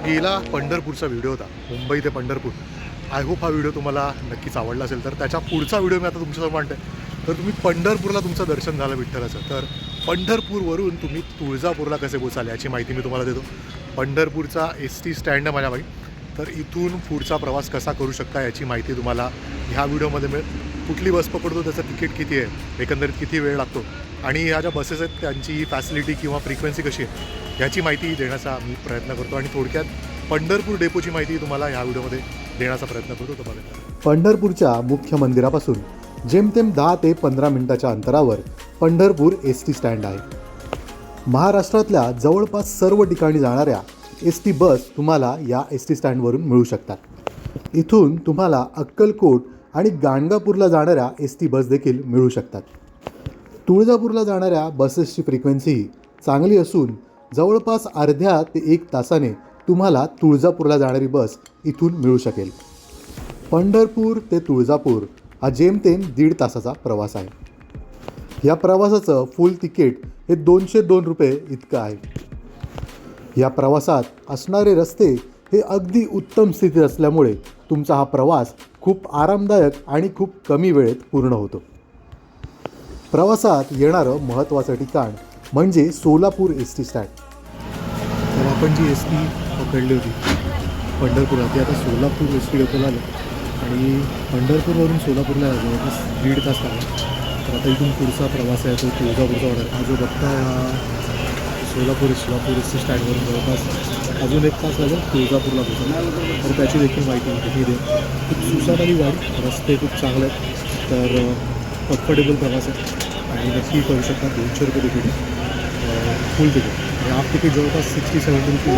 गेला पंढरपूरचा व्हिडिओ होता, मुंबई ते पंढरपूर. आय होप हा व्हिडिओ तुम्हाला नक्कीच आवडला असेल. तर त्याच्या पुढचा व्हिडिओ मी आता तुमच्यासमोर मांडतो आहे. तर तुम्ही पंढरपूरला तुमचं दर्शन झालं विठ्ठलाचं, तर पंढरपूरवरून तुम्ही तुळजापूरला कसे पोचाल याची माहिती मी तुम्हाला देतो. पंढरपूरचा एस.टी स्टँड आहे माझ्या मागे, तर इथून पुढचा प्रवास कसा करू शकता याची माहिती तुम्हाला ह्या व्हिडिओमध्ये मिळेल. कुठली बस पकडतो, त्याचं तिकीट किती आहे, एकंदरीत किती वेळ लागतो आणि ह्या ज्या बसेस आहेत त्यांची फॅसिलिटी किंवा फ्रिक्वेन्सी कशी आहे याची माहिती देण्याचा मी प्रयत्न करतो. आणि थोडक्यात पंढरपूर डेपोची माहिती तुम्हाला ह्या व्हिडिओमध्ये देण्याचा प्रयत्न करतो. तर बघा, पंढरपूरच्या मुख्य मंदिरापासून जेमतेम 10 ते 15 मिनिटाच्या अंतरावर पंढरपूर एस.टी स्टँड आहे. महाराष्ट्रातल्या जवळपास सर्व ठिकाणी जाणाऱ्या एस.टी बस तुम्हाला या एस.टी स्टँडवरून मिळू शकतात. इथून तुम्हाला अक्कलकोट आणि गाणगापूरला जाणाऱ्या एस.टी बस देखील मिळू शकतात. तुळजापूरला जाणाऱ्या बसेसची फ्रिक्वेन्सी चांगली असून जवळपास अर्ध्या ते 1 तासाने तुम्हाला तुळजापूरला जाणारी बस इथून मिळू शकेल. पंढरपूर ते तुळजापूर हा जेमतेम 1.5 तासाचा प्रवास आहे. या प्रवासाचं फुल तिकीट हे 202 रुपये इतकं आहे. या प्रवासात असणारे रस्ते हे अगदी उत्तम स्थितीत असल्यामुळे तुमचा हा प्रवास खूप आरामदायक आणि खूप कमी वेळेत पूर्ण होतो. प्रवासात येणारं महत्त्वाचं ठिकाण म्हणजे सोलापूर एस.टी स्टँड. तर आपण जी एस.टी पकडली होती पंढरपूरला, ती आता सोलापूर एस.टी डेपोला आलो आणि पंढरपूरवरून सोलापूरला जवळपास 1.5 तास लागला. तर आता इथून पुढचा प्रवास आहे तो तुळजापूरचा होणार. हा जो बघता सोलापूर एस.टी स्टँडवरून जवळपास अजून 1 तास लागेल तुळजापूरला पोहोचणार. तर त्याची देखील माहिती मी दे. खूप सुसाट आली गाडी, रस्ते खूप चांगले आहेत, तर कम्फर्टेबल प्रवास आहे आणि नक्की करू शकता. 200 रुपये तिकीट आहे, फुल तिकीट आणि हाफ तिकीट जवळपास 60-70 रुपये.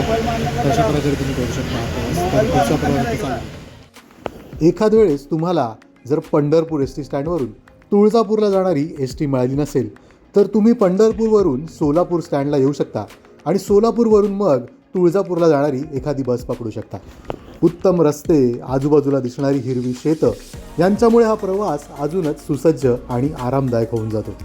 तशा प्रकारे तुम्ही करू शकता हा प्रवास. पुढचा प्रवास चालेल. एखाद वेळेस तुम्हाला जर पंढरपूर एस.टी स्टँडवरून तुळजापूरला जाणारी एस.टी मिळाली नसेल तर तुम्ही पंढरपूरवरून सोलापूर स्टँडला येऊ शकता आणि सोलापूरवरून मग तुळजापूरला जाणारी एखादी बस पकडू शकता. उत्तम रस्ते, आजूबाजूला दिसणारी हिरवी शेतं यांच्यामुळे हा प्रवास अजूनच सुसज्ज आणि आरामदायक होऊन जातो.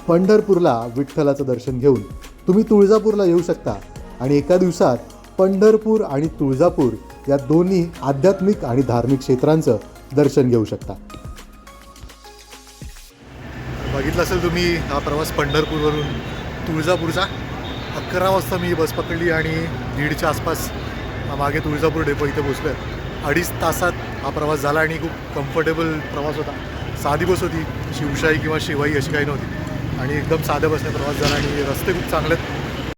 पंढरपूरला विठ्ठलाचं दर्शन घेऊन तुम्ही तुळजापूरला येऊ शकता आणि एका दिवसात पंढरपूर आणि तुळजापूर या दोन्ही आध्यात्मिक आणि धार्मिक क्षेत्रांचं दर्शन घेऊ शकता. बघितलं असेल तुम्ही हा प्रवास पंढरपूरवरून तुळजापूरचा. 11 वाजता मी बस पकडली आणि 1:30च्या आसपास मागे तुळजापूर डेपो इथे पोचलो आहे. 2.5 तासात हा प्रवास झाला आणि खूप कम्फर्टेबल प्रवास होता. साधी बस होती, शिवशाही किंवा शिवाई अशी काही नव्हती आणि एकदम साध्या बसने प्रवास झाला आणि रस्ते खूप चांगले आहेत.